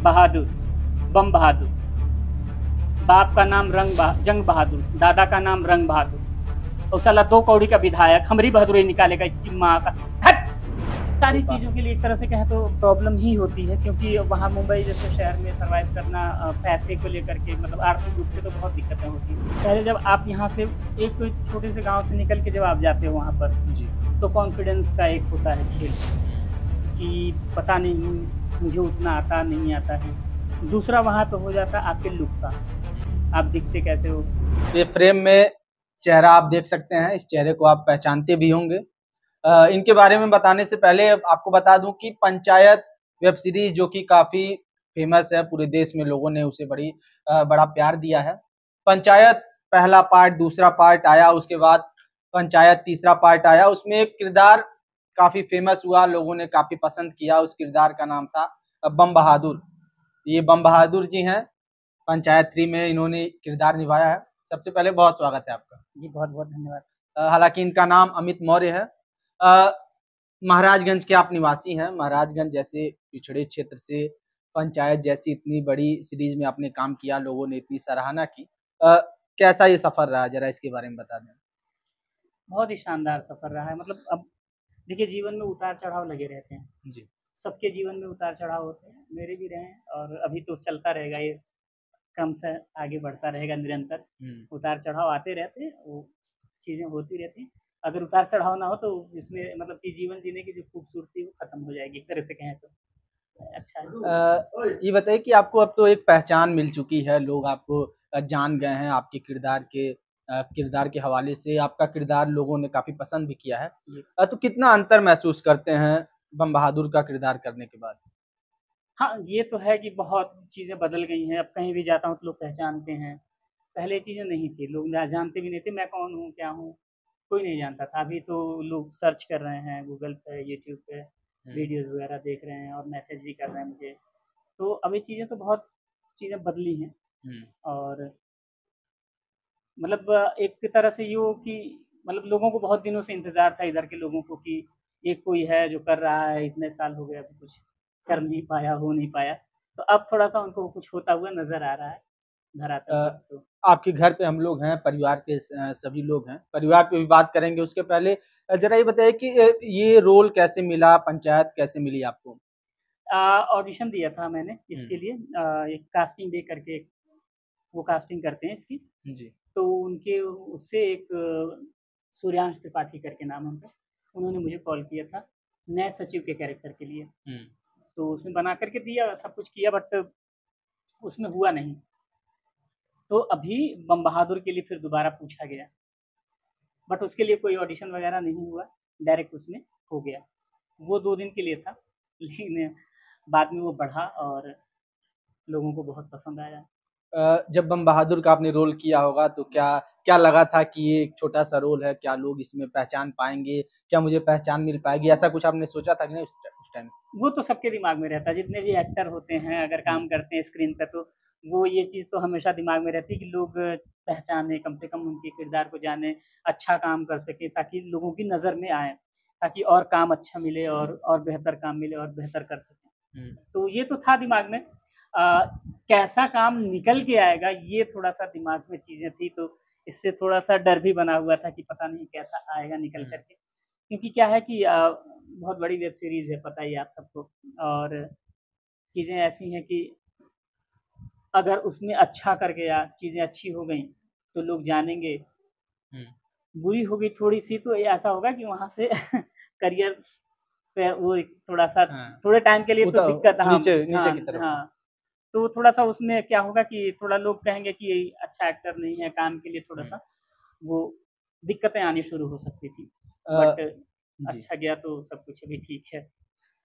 बहादुर, बम बहादुर। बाप का नाम जंग बहादुर, दादा का नाम रंग बहादुर, और साला 2 कौड़ी का विधायक हमरी बहादुरी निकालेगा इसकी माँ का। हट! सारी चीज़ों के लिए एक तरह से कहें तो प्रॉब्लम ही होती है, क्योंकि वहाँ मुंबई जैसे शहर में सर्वाइव करना पैसे को लेकर के मतलब आर्थिक रूप से तो बहुत दिक्कतें होती हैं। पहले जब आप यहाँ से एक तो छोटे से गाँव से निकल के जब आप जाते हो वहाँ पर, जी। तो कॉन्फिडेंस का एक होता है खेल कि पता नहीं मुझे उतना आता नहीं आता है। दूसरा वहाँ पे हो जाता है आपके लुक का, आप दिखते कैसे हो। ये फ्रेम में चेहरा आप देख सकते हैं, इस चेहरे को आप पहचानते भी होंगे। इनके बारे में बताने से पहले आपको बता दूं कि पंचायत वेब सीरीज जो कि काफी फेमस है, पूरे देश में लोगों ने उसे बड़ा प्यार दिया है। पंचायत पहला पार्ट, दूसरा पार्ट आया, उसके बाद पंचायत तीसरा पार्ट आया। उसमें एक किरदार काफी फेमस हुआ, लोगों ने काफी पसंद किया। उस किरदार का नाम था बम बहादुर। ये बम बहादुर जी हैं, पंचायत 3 में इन्होंने किरदार निभाया है। सबसे पहले बहुत स्वागत है आपका। जी, बहुत-बहुत धन्यवाद। हालांकि इनका नाम अमित मौर्य है। अ, महाराजगंज के आप निवासी हैं। महाराजगंज जैसे पिछड़े क्षेत्र से पंचायत जैसी इतनी बड़ी सीरीज में आपने काम किया, लोगों ने इतनी सराहना की। कैसा ये सफर रहा, जरा इसके बारे में बता दें। बहुत ही शानदार सफ़र रहा है। मतलब अब देखिए, जीवन में उतार-चढ़ाव लगे रहते हैं। जी। सबके जीवन में उतार-चढ़ाव होते हैं, मेरे भी रहे हैं और अभी तो चलता रहेगा ये, क्रम से आगे बढ़ता रहेगा निरंतर। उतार-चढ़ाव आते रहते हैं, वो चीज़ें होती रहती हैं। अगर उतार-चढ़ाव ना हो तो इसमें मतलब कि जीवन जीने की जो खूबसूरती है वो खत्म हो जाएगी, एक तरह से कहें तो। अच्छा है। ये बताइए कि आपको अब तो एक पहचान मिल चुकी है, लोग आपको जान गए हैं, आपके किरदार के हवाले से आपका किरदार लोगों ने काफ़ी पसंद भी किया है। जी। तो कितना अंतर महसूस करते हैं बम बहादुर का किरदार करने के बाद? हाँ, ये तो है कि बहुत चीज़ें बदल गई हैं, अब कहीं भी जाता हूँ तो लोग पहचानते हैं। पहले ये चीज़ें नहीं थी, लोग जानते भी नहीं थे मैं कौन हूँ, क्या हूँ, कोई नहीं जानता था। अभी तो लोग सर्च कर रहे हैं गूगल पे, यूट्यूब पे, वीडियोज़ वगैरह देख रहे हैं और मैसेज भी कर रहे हैं मुझे। तो अब ये चीज़ें तो बहुत चीज़ें बदली हैं और मतलब एक तरह से ये हो कि मतलब लोगों को बहुत दिनों से इंतज़ार था इधर के लोगों को कि ये कोई है जो कर रहा है, इतने साल हो गए अभी कुछ कर नहीं पाया, हो नहीं पाया। तो अब थोड़ा-सा उनको कुछ होता हुआ नज़र आ रहा है धरातल पे तो। आपके घर पे हम लोग हैं, परिवार के सभी लोग हैं। परिवार पे भी बात करेंगे, उसके पहले ज़रा ये बताइए कि ये रोल कैसे मिला, पंचायत कैसे मिली आपको? ऑडिशन दिया था मैंने इसके लिए एक कास्टिंग डे करके वो कास्टिंग करते हैं इसकी। जी। तो उनके उससे एक सूर्यांश त्रिपाठी करके नाम है उनका, उन्होंने मुझे कॉल किया था, नए सचिव के कैरेक्टर के लिए। तो उसमें बना कर के दिया, सब कुछ किया बट उसमें हुआ नहीं। तो अभी बम बहादुर के लिए फिर दोबारा पूछा गया, बट उसके लिए कोई ऑडिशन वगैरह नहीं हुआ, डायरेक्ट उसमें हो गया। वो 2 दिन के लिए था, लेकिन बाद में वो बढ़ा और लोगों को बहुत पसंद आया। जब बम बहादुर का आपने रोल किया होगा तो क्या क्या लगा था कि ये एक छोटा-सा रोल है, क्या लोग इसमें पहचान पाएँगे? क्या मुझे पहचान मिल पाएगी? ऐसा कुछ आपने सोचा था कि नहीं उस टाइम? वो तो सबके दिमाग में रहता है, जितने भी एक्टर होते हैं अगर काम करते हैं स्क्रीन पे तो वो ये चीज़ तो हमेशा दिमाग में रहती है कि लोग पहचानें, कम से कम उनके किरदार को जानें, अच्छा काम कर सकें ताकि लोगों की नज़र में आएँ, ताकि और काम अच्छा मिले और बेहतर काम मिले और बेहतर कर सकें। तो ये तो था दिमाग में। कैसा काम निकल के आएगा ये थोड़ा-सा दिमाग में चीज़ें थी, तो इससे थोड़ा-सा डर भी बना हुआ था कि पता नहीं कैसा आएगा निकल कर के। क्योंकि क्या है कि बहुत बड़ी वेब सीरीज़ है, पता ही है आप सबको और चीज़ें ऐसी हैं कि अगर उसमें अच्छा कर गया, चीज़ें अच्छी हो गईं, तो लोग जानेंगे। बुरी हो गई थोड़ी-सी तो ऐसा होगा कि वहाँ से करियर पे वो एक थोड़ा-सा हाँ। थोड़े टाइम के लिए तो दिक्कत हाँ, नीचे नीचे हाँ, की तरफ। हाँ। तो थोड़ा-सा उसमें क्या होगा कि थोड़ा लोग कहेंगे कि ये अच्छा एक्टर नहीं है, काम के लिए थोड़ा-सा वो दिक्कतें आनी शुरू हो सकती थी। बट जी। अच्छा गया तो सब कुछ अभी ठीक है।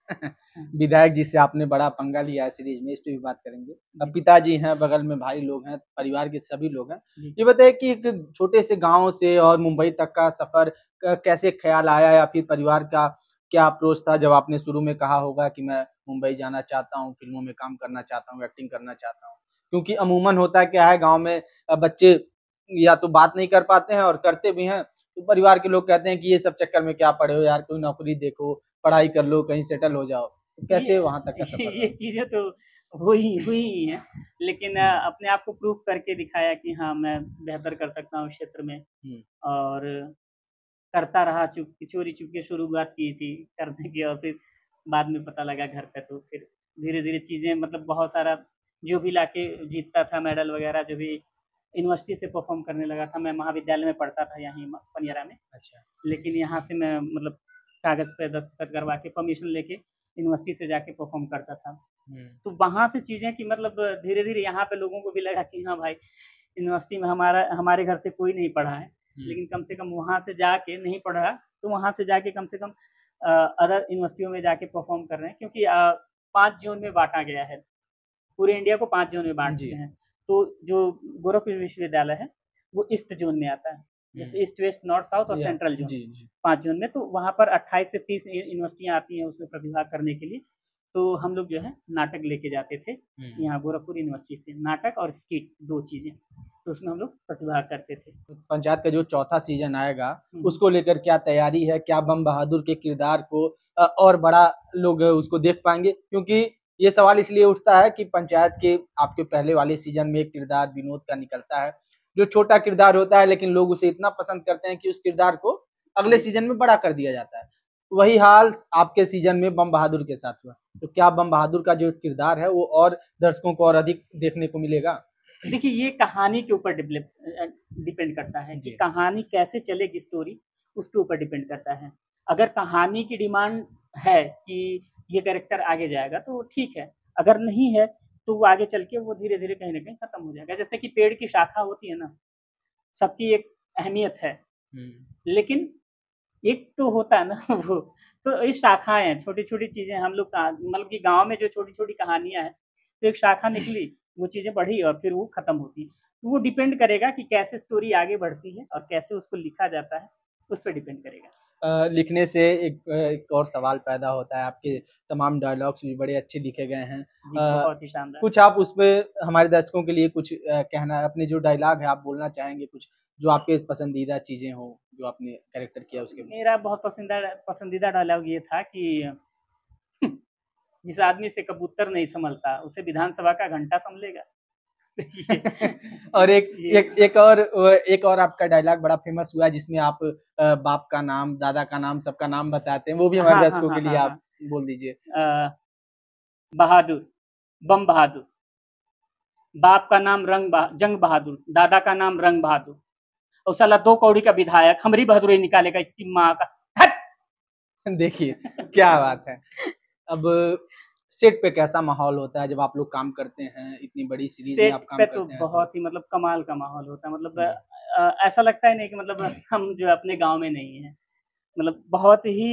हाँ, विधायक जी से आपने बड़ा पंगा लिया है सीरीज में, इस पे भी बात करेंगे। अब पिताजी हैं, बगल में भाई लोग हैं, परिवार के सभी लोग हैं। जी। ये बताइए कि एक छोटे से गाँव से और मुंबई तक का सफ़र कैसे ख़्याल आया या फिर परिवार का क्या अप्रोच था जब आपने शुरू में कहा होगा कि मैं मुंबई जाना चाहता हूँ, फ़िल्मों में काम करना चाहता हूँ, एक्टिंग करना चाहता हूँ? क्योंकि अमूमन होता क्या है गाँव में बच्चे या तो बात नहीं कर पाते हैं और करते भी हैं, तो परिवार के लोग कहते हैं कि ये सब चक्कर में क्या पड़े हो यार, कोई नौकरी देखो, पढ़ाई कर लो, कहीं सेटल हो जाओ। तो कैसे ये वहाँ तक का सफ़र ये रहा? चीज़ें तो हुई हुई हैं, लेकिन अपने आप को प्रूफ करके दिखाया कि हाँ, मैं बेहतर कर सकता हूँ इस क्षेत्र में। हुँ, और करता रहा, चोरी-चुपके शुरुआत की थी करने की, और फिर बाद में पता लगा घर पे, तो फिर धीरे-धीरे चीज़ें मतलब बहुत सारा जो भी लाके जीतता था मेडल वगैरह, जो भी यूनिवर्सिटी से परफ़ॉर्म करने लगा था। मैं महाविद्यालय में पढ़ता था यहीं पनियरा में, अच्छा। लेकिन यहाँ से मैं मतलब कागज़ पे दस्तखत करवा के परमिशन लेके यूनिवर्सिटी से जाके परफ़ॉर्म करता था। हुँ, तो वहाँ से चीज़ें कि मतलब धीरे-धीरे यहाँ पे लोगों को भी लगा कि हाँ भाई, यूनिवर्सिटी में हमारे घर से कोई नहीं पढ़ा है, हुँ, लेकिन कम से कम वहाँ से जाके नहीं पढ़ रहा, तो वहाँ से जाके कम से कम अदर यूनिवर्सिटियों में जाके परफ़ॉर्म कर रहे हैं, क्योंकि 5 ज़ोन में बाँटा गया है। पूरे इंडिया को 5 ज़ोन में बाँट जी। दिए हैं। तो जो गोरखपुर विश्वविद्यालय है, वो ईस्ट ज़ोन में आता है। जैसे हुँ, ईस्ट, वेस्ट, नॉर्थ, साउथ और या सेंट्रल ज़ोन, जी, जी। 5 ज़ोन में। तो वहाँ पर 28 से 30 यूनिवर्सिटियाँ आती हैं उसमें प्रतिभाग करने के लिए। तो हम लोग जो है नाटक लेके जाते थे, हुँ। यहाँ गोरखपुर यूनिवर्सिटी से, नाटक और स्किट 2 चीज़ें। तो उसमें हम लोग प्रतिभाग करते थे। तो पंचायत का जो चौथा सीज़न आएगा, हुँ, हुँ। उसको लेकर क्या तैयारी है? क्या बम बहादुर के किरदार को और बड़ा लोग उसको देख पाएँगे? क्योंकि ये सवाल इसलिए उठता है कि पंचायत के आपके पहले वाले सीज़न में एक किरदार विनोद का निकलता है, जो छोटा किरदार होता है लेकिन लोग उसे इतना पसंद करते हैं कि उस किरदार को अगले जी। सीज़न में बड़ा कर दिया जाता है। वही हाल आपके सीज़न में बम बहादुर के साथ हुआ। तो क्या बम बहादुर का जो किरदार है वो और दर्शकों को और अधिक देखने को मिलेगा? देखिए, ये कहानी के ऊपर डिपेंड करता है कि जी। कहानी कैसे चलेगी, स्टोरी उसके ऊपर डिपेंड करता है। अगर कहानी की डिमांड है कि ये कैरेक्टर आगे जाएगा तो ठीक है, अगर नहीं है तो वो आगे चल के वो धीरे-धीरे कहीं न कहीं खत्म हो जाएगा। जैसे कि पेड़ की शाखा होती है ना, सबकी एक अहमियत है, हुँ। लेकिन एक तो होता है ना वो, तो ये शाखाएँ हैं, छोटी-छोटी चीज़ें हम लोग का मतलब कि गाँव में जो छोटी-छोटी कहानियाँ हैं, तो एक शाखा निकली, वो चीज़ें बढ़ी और फिर वो खत्म होती। तो वो डिपेंड करेगा कि कैसे स्टोरी आगे बढ़ती है और कैसे उसको लिखा जाता है, उस पे डिपेंड करेगा। लिखने से एक और सवाल पैदा होता है, आपके जी, तमाम डायलॉग्स भी बड़े अच्छे लिखे गए हैं। जी, बहुत ही शानदार। कुछ आप उसपे हमारे दर्शकों के लिए कुछ कहना अपने जो डायलॉग है आप बोलना चाहेंगे कुछ, जो आपके पसंदीदा चीज़ें हों, जो आपने कैरेक्टर किया उसके में? मेरा बहुत पसंदीदा डायलॉग ये था कि जिस आदमी से कबूतर नहीं सँभलता, उसे विधानसभा का घंटा सँभलेगा। ये और एक ये एक एक और आपका डायलॉग बड़ा फ़ेमस हुआ है जिसमें आप बाप का नाम, दादा का नाम, सबका नाम बताते हैं, वो भी हमारे हाँ, हाँ, दर्शकों के हाँ, लिए हाँ, आप हाँ। बोल दीजिए। अ, बहादुर, बम बहादुर, बाप का नाम जंग बहादुर, दादा का नाम रंग बहादुर, और साला 2 कौड़ी का विधायक हमारी बहादुरी निकालेगा इसकी माँ का। हट! देखिए, क्या बात है। अब सेट पे कैसा माहौल होता है जब आप लोग काम करते हैं, इतनी बड़ी सीरीज़ में सेट आप काम पे तो करते हैं तो? बहुत ही मतलब कमाल का माहौल होता है, मतलब हुँ, ऐसा लगता ही नहीं कि मतलब हम जो है अपने गाँव में नहीं हैं। मतलब बहुत ही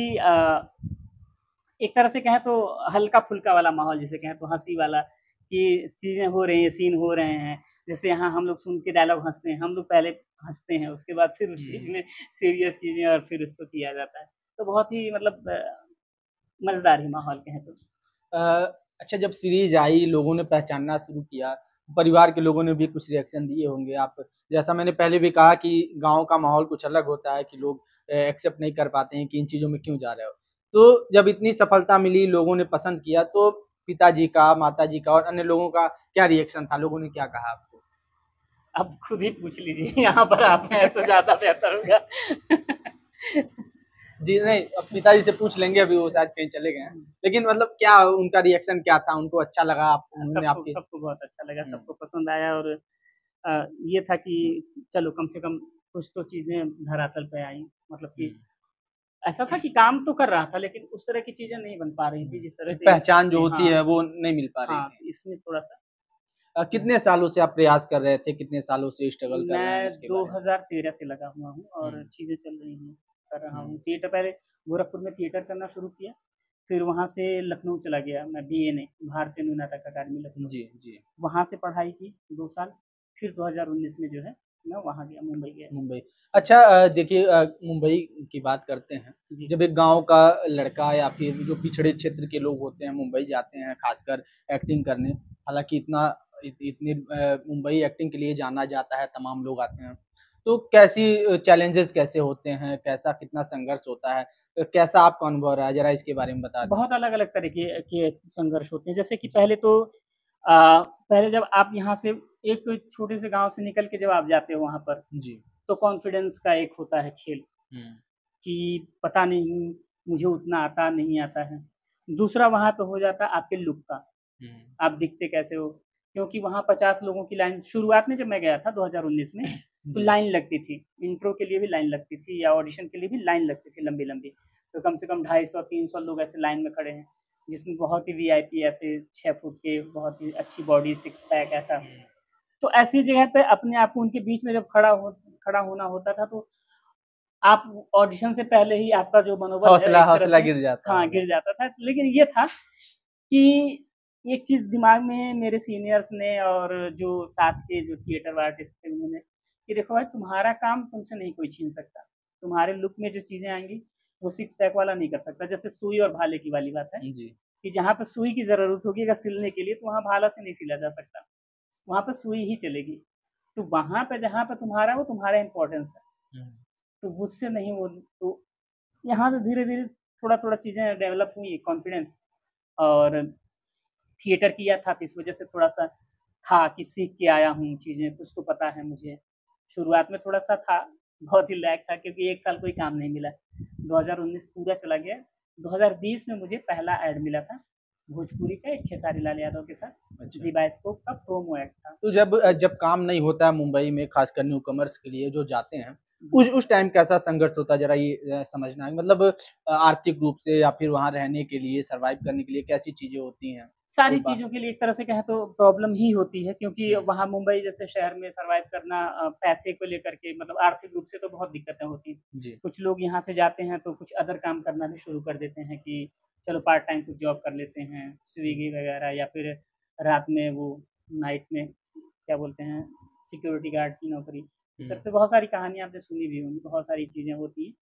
एक तरह से कहें तो हल्का-फुल्का वाला माहौल, जिसे कहें तो हँसी वाला, कि चीज़ें हो रही हैं, सीन हो रहे हैं। जैसे यहाँ हम लोग सुन के डायलॉग हँसते हैं, हम लोग पहले हँसते हैं, उसके बाद फिर उस चीज़ हुँ। में सीरियस चीज़ें और फिर उसको किया जाता है। तो बहुत ही मतलब मज़ेदार ही माहौल कहें तो। अ, अच्छा जब सीरीज़ आई, लोगों ने पहचानना शुरू किया, परिवार के लोगों ने भी कुछ रिएक्शन दिए होंगे आप जैसा मैंने पहले भी कहा कि गाँव का माहौल कुछ अलग होता है कि लोग एक्सेप्ट नहीं कर पाते हैं कि इन चीज़ों में क्यों जा रहे हो। तो जब इतनी सफलता मिली, लोगों ने पसंद किया, तो पिताजी का, माताजी का और अन्य लोगों का क्या रिएक्शन था? लोगों ने क्या कहा आपको? अब खुद ही पूछ लीजिए, यहाँ पर आप हैं तो ज़्यादा बेहतर होगा। जी, नहीं अब पिताजी से पूछ लेंगे अभी वो शायद कहीं चले गए हैं। लेकिन मतलब क्या उनका रिएक्शन क्या था? उनको अच्छा लगा आप उन्होंने सबको आपके सबको बहुत अच्छा लगा, हुँ, सबको पसंद आया, और ये था कि चलो कम से कम कुछ तो चीज़ें धरातल पे आई। मतलब हुँ, कि ऐसा था कि काम तो कर रहा था, लेकिन उस तरह की चीज़ें नहीं बन पा रही हुँ। थी जिस तरह एक से पहचान जो इसमें, होती हाँ, है वो नहीं मिल पा रही हाँ, थी। इसमें थोड़ा-सा कितने सालों से आप प्रयास कर रहे थे? कितने सालों से स्ट्रगल कर रहे हैं मैं इसके बारे में? 2013 से लगा हुआ हूँ हुँ, और चीज़ें चल रही हैं, कर रहा हुँ, हूँ। थिएटर पहले गोरखपुर में थिएटर करना शुरू किया, फिर वहाँ से लखनऊ चला गया मैं बीएनए, भारतीय न्यू नाटक अकादमी लखनऊ। जी, जी, वहाँ से पढ़ाई की 2 साल, फिर 2019 में जो है मैं वहाँ गया, मुंबई गया। मुंबई। अच्छा देखिए मुंबई की बात करते हैं। जी, जब एक गाँव का लड़का या फिर जो पिछड़े क्षेत्र के लोग होते हैं मुंबई जाते हैं ख़ासकर एक्टिंग करने, हालाँकि इतनी मुंबई एक्टिंग के लिए जाना जाता है, तमाम लोग आते हैं। तो कैसी चैलेंजेज़ कैसे होते हैं? कैसा कितना संघर्ष होता है? कैसा आपका अनुभव रहा है? ज़रा इसके बारे में बता बहुत दीजिए। अलग-अलग तरीके के संघर्ष होते हैं। जैसे कि पहले तो पहले जब आप यहाँ से एक छोटे से गाँव से निकल के जब आप जाते हो वहाँ पर, जी। तो कॉन्फिडेंस का एक होता है खेल कि पता नहीं मुझे उतना आता नहीं आता है। दूसरा वहाँ पे हो जाता है आपके लुक का, आप दिखते कैसे हो? क्योंकि वहाँ 50 लोगों की लाइन शुरुआत में जब मैं गया था 2019 में, तो जी। लाइन लगती थी। इंट्रो के लिए भी लाइन लगती थी या ऑडिशन के लिए भी लाइन लगती थी लंबी-लंबी। तो कम से कम 250-300 लोग ऐसे लाइन में खड़े हैं, जिसमें बहुत ही वीआईपी ऐसे 6 फुट के, बहुत ही अच्छी बॉडी, सिक्स पैक ऐसा। तो ऐसी जगह पे अपने आप को उनके बीच में जब खड़ा होना होता था, तो आप ऑडिशन से पहले ही आपका जो मनोबल है हौसला एक तरह हौसला से गिर जाता हाँ, होगा। गिर जाता था। लेकिन ये था कि एक चीज़ दिमाग में मेरे सीनियर्स ने और जो साथ के जो थिएटर आर्टिस्ट थे उन्होंने, कि देखो भाई तुम्हारा काम तुमसे नहीं कोई छीन सकता। तुम्हारे लुक में जो चीज़ें आएँगी, वो सिक्स पैक वाला नहीं कर सकता। जैसे सुई और भाले की वाली बात है, जी। कि जहाँ पे सुई की ज़रूरत होगी अगर सिलने के लिए, तो वहाँ भाला से नहीं सिला जा सकता। वहाँ पे सुई ही चलेगी। तो वहाँ पे जहाँ पे तुम्हारा वो तुम्हारा इम्पोर्टेंस है। तो मुझसे नहीं वो तो यहाँ से धीरे-धीरे थोड़ा-थोड़ा चीज़ें डेवलप हुई कॉन्फिडेंस और थिएटर किया था तो इस वज़ह से थोड़ा-सा था कि सीख के आया हूँ चीज़ें, कुछ तो पता है मुझे। शुरुआत में थोड़ा-सा था, बहुत ही लैग था क्योंकि 1 साल कोई काम नहीं मिला। 2019 पूरा चला गया, 2020 में मुझे पहला एड मिला था, भोजपुरी का एक खेसारी लाल यादव के साथ, अच्छा। ज़ी बायोस्कोप का प्रोमो एड था। तो जब काम नहीं होता है मुंबई में खासकर न्यू कमर्स के लिए जो जाते हैं, जी। उस टाइम कैसा संघर्ष होता है ज़रा ये समझना है? मतलब आर्थिक रूप से या फिर वहाँ रहने के लिए, सर्वाइव करने के लिए कैसी चीज़ें होती हैं? सारी कोई बा चीज़ों के लिए एक तरह से कहें तो प्रॉब्लम ही होती है क्योंकि हुँ, वहाँ मुंबई जैसे शहर में सर्वाइव करना पैसे को लेकर के मतलब आर्थिक रूप से तो बहुत दिक्कतें होती हैं। जी। कुछ लोग यहाँ से जाते हैं तो कुछ अदर काम करना भी शुरू कर देते हैं कि चलो पार्ट टाइम कुछ जॉब कर लेते हैं, स्विगी वगैरह या फिर रात में वो नाइट में क्या बोलते हैं सिक्योरिटी गार्ड की नौकरी। इस तरह हुँ, से बहुत सारी कहानियाँ आपने सुनी भी होंगी, बहुत सारी चीज़ें होती हैं।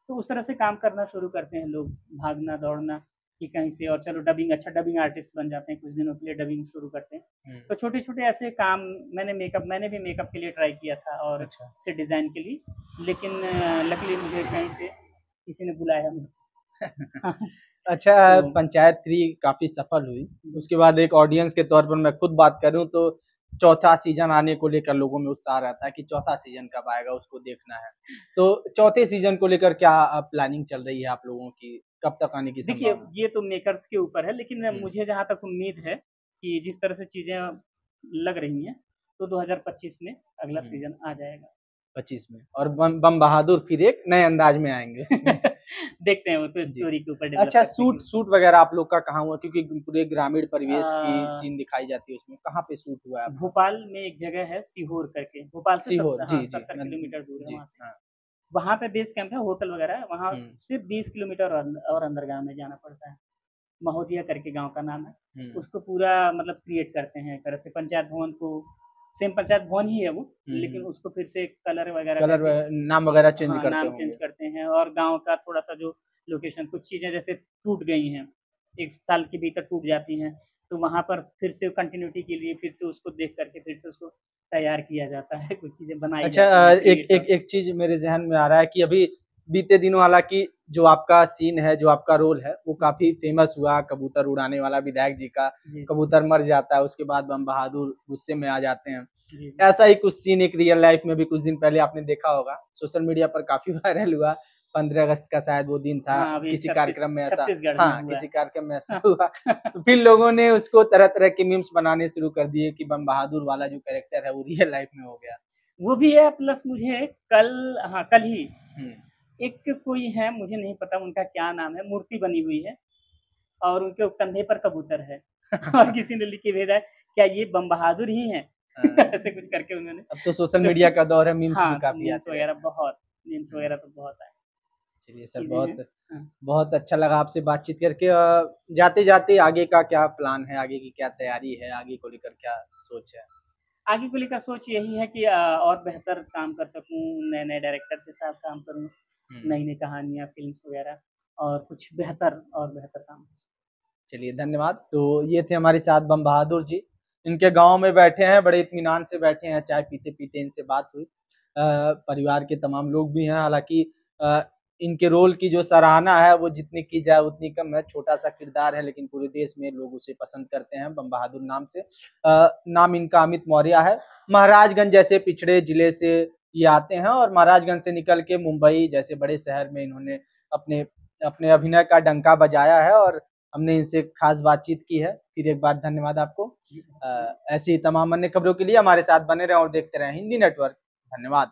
तो उस तरह से काम करना शुरू करते हैं लोग, भागना-दौड़ना कि कहीं से और चलो डबिंग अच्छा डबिंग आर्टिस्ट बन जाते हैं, कुछ दिनों के लिए डबिंग शुरू करते हैं। हुँ। तो छोटे-छोटे ऐसे काम मैंने भी मेकअप के लिए ट्राई किया था और अच्छा। सेट डिज़ाइन के लिए, लेकिन लकीली मुझे कहीं से किसी ने बुलाया नहीं। अच्छा, तो पंचायत 3 काफ़ी सफल हुई। जी, उसके बाद एक ऑडियंस के तौर पर मैं खुद बात करूँ तो चौथा सीज़न आने को लेकर लोगों में उत्साह रहता है कि चौथा सीज़न कब आएगा, उसको देखना है। तो चौथे सीज़न को लेकर क्या प्लानिंग चल रही है आप लोगों की? कब तक आने की देखिए संभावना? ये तो मेकर्स के ऊपर है लेकिन हुँ, मुझे जहाँ तक उम्मीद है कि जिस तरह से चीज़ें लग रही हैं, तो 2025 में अगला हुँ। सीज़न आ जाएगा। 25 में और बम बम बहादुर फिर एक नए अंदाज में आएँगे उसमें। देखते हैं वो तो जी। स्टोरी के ऊपर डेवलप अच्छा करते हैं शूट कि शूट वगैरह आप लोग का कहाँ हुआ? क्योंकि पूरे ग्रामीण अ, परिवेश की सीन दिखाई जाती है उसमें, कहाँ पे शूट हुआ है आपका? भोपाल में एक जगह है सीहोर करके, भोपाल से सीहोर, जी, 70 किलोमीटर दूर है जी, वहाँ से। हाँ। वहाँ पे बेस कैंप है, होटल वगैरह है, वहाँ हुँ, से 20 किलोमीटर और अंदर गाँव में जाना पड़ता है। महोदिया करके गाँव का नाम है। हुँ, उसको पूरा मतलब क्रिएट करते हैं एक तरह से पंचायत भवन को सेम पंचायत भवन ही है वो, हुँ, लेकिन हुँ। उसको फिर से कलर वगैरह कलर करके नाम वगैरह चेंज हाँ, करते नाम चेंज होंगे। करते हैं और गाँव का थोड़ा-सा जो लोकेशन कुछ चीज़ें जैसे टूट गई हैं, 1 साल के भीतर टूट जाती हैं, तो वहाँ पर फिर से कंटिन्यूटी के लिए फिर से उसको देख कर के फिर से उसको तैयार किया जाता है, कुछ चीज़ें बनाई अच्छा जाती हैं, एक क्रिएट एक और एक चीज़ मेरे ज़हन में आ रहा है कि अभी बीते दिनों हालाँकि जो आपका सीन है, जो आपका रोल है, वो काफ़ी फ़ेमस हुआ, कबूतर उड़ाने वाला विधायक जी का, जी, कबूतर मर जाता है, उसके बाद बम बहादुर गुस्से में आ जाते हैं। जी, जी। ऐसा ही कुछ सीन एक रियल लाइफ़ में भी कुछ दिन पहले आपने देखा होगा, सोशल मीडिया पर काफ़ी वायरल हुआ, 15 अगस्त का शायद वो दिन था, हाँ, अभी किसी कार्यक्रम में ऐसा छत्तीसगढ़ में हाँ, हुआ किसी है। कार्यक्रम में ऐसा हुआ। तो फिर लोगों ने उसको तरह-तरह के मीम्स बनाने शुरू कर दिए कि बम बहादुर वाला जो कैरेक्टर है, वो रियल लाइफ़ में हो गया। वो भी है प्लस मुझे कल हाँ, कल ही हुँ। एक कोई है मुझे नहीं पता उनका क्या नाम है, मूर्ति बनी हुई है और उनके कंधे पर कबूतर है और किसी ने लिख के भेजा है, क्या ये बम बहादुर ही हैं? हाँ, ऐसे कुछ करके उन्होंने अब तो सोशल तो मीडिया का दौर है, मीम्स भी हाँ, तो काफ़ी आते रहते हैं। मीम्स हुँ, वगैरह तो बहुत आए, चलिए सर चीज़ें हैं। बहुत हाँ, बहुत अच्छा लगा आपसे बातचीत करके जाते-जाते आगे का क्या प्लान है, आगे की क्या तैयारी है, आगे को लेकर क्या सोच है? आगे को लेकर सोच यही है कि और बेहतर काम कर सकूँ, नए-नए डायरेक्टर के साथ काम करूँ, हुँ, नई-नई कहानियाँ, फ़िल्म्स वगैरह और कुछ बेहतर और बेहतर काम। चलिए धन्यवाद। तो ये थे हमारे साथ बम बहादुर जी, इनके गाँव में बैठे हैं, बड़े इत्मीनान से बैठे हैं, चाय पीते-पीते इनसे बात हुई। परिवार के तमाम लोग भी हैं, हालाँकि अ इनके रोल की जो सराहना है वो जितनी की जाए उतनी कम है। छोटा सा किरदार है लेकिन पूरे देश में लोग उसे पसंद करते हैं, बम बहादुर नाम से। नाम इनका अमित मौर्य है। महाराजगंज जैसे पिछड़े जिले से ये आते हैं और महाराजगंज से निकल के मुंबई जैसे बड़े शहर में इन्होंने अपने अपने अभिनय का डंका बजाया है और हमने इनसे खास बातचीत की है। फिर एक बार धन्यवाद आपको। ऐसी तमाम अन्य खबरों के लिए हमारे साथ बने रहें और देखते रहें हिंदी नेटवर्क। धन्यवाद।